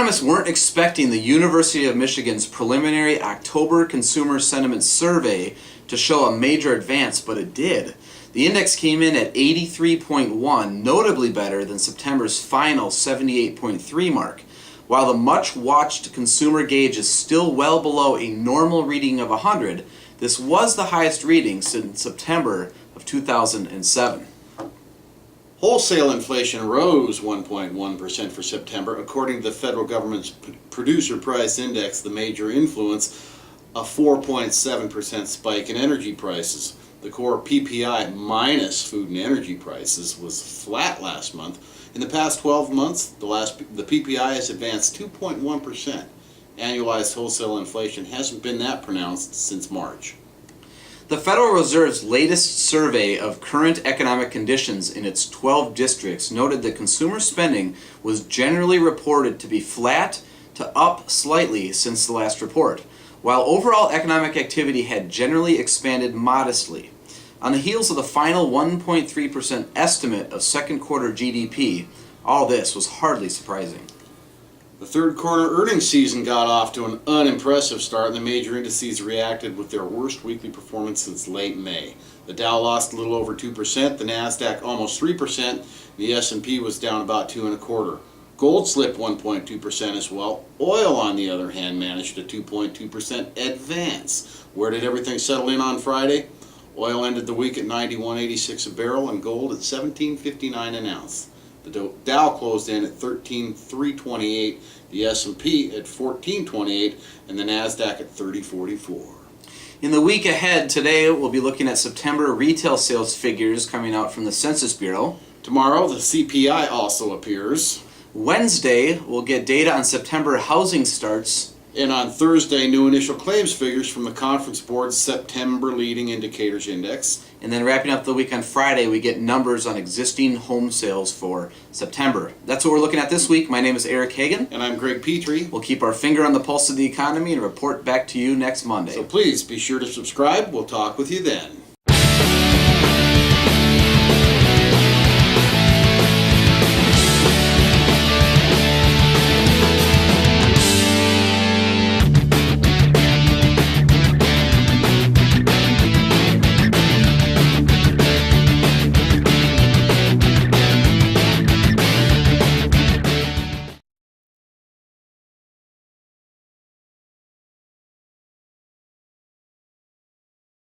Economists weren't expecting the University of Michigan's preliminary October Consumer Sentiment Survey to show a major advance, but it did. The index came in at 83.1, notably better than September's final 78.3 mark. While the much-watched consumer gauge is still well below a normal reading of 100, this was the highest reading since September of 2007. Wholesale inflation rose 1.1% for September, according to the federal government's Producer Price Index, the major influence, a 4.7% spike in energy prices. The core PPI minus food and energy prices was flat last month. In the past 12 months, the PPI has advanced 2.1%. Annualized wholesale inflation hasn't been that pronounced since March. The Federal Reserve's latest survey of current economic conditions in its 12 districts noted that consumer spending was generally reported to be flat to up slightly since the last report, while overall economic activity had generally expanded modestly. On the heels of the final 1.3% estimate of second quarter GDP, all this was hardly surprising. The third quarter earnings season got off to an unimpressive start, and the major indices reacted with their worst weekly performance since late May. The Dow lost a little over 2%, the Nasdaq almost 3%, the S&P was down about 2.25%. Gold slipped 1.2% as well. Oil, on the other hand, managed a 2.2% advance. Where did everything settle in on Friday? Oil ended the week at $91.86 a barrel and gold at $17.59 an ounce. The Dow closed in at 13,328, the S&P at 1428, and the Nasdaq at 3044. In the week ahead, today we'll be looking at September retail sales figures coming out from the Census Bureau. Tomorrow, the CPI also appears. Wednesday, we'll get data on September housing starts. And on Thursday, new initial claims figures from the Conference Board's September Leading Indicators Index. And then wrapping up the week on Friday, we get numbers on existing home sales for September. That's what we're looking at this week. My name is Eric Hagen. And I'm Greg Petrie. We'll keep our finger on the pulse of the economy and report back to you next Monday. So please be sure to subscribe. We'll talk with you then.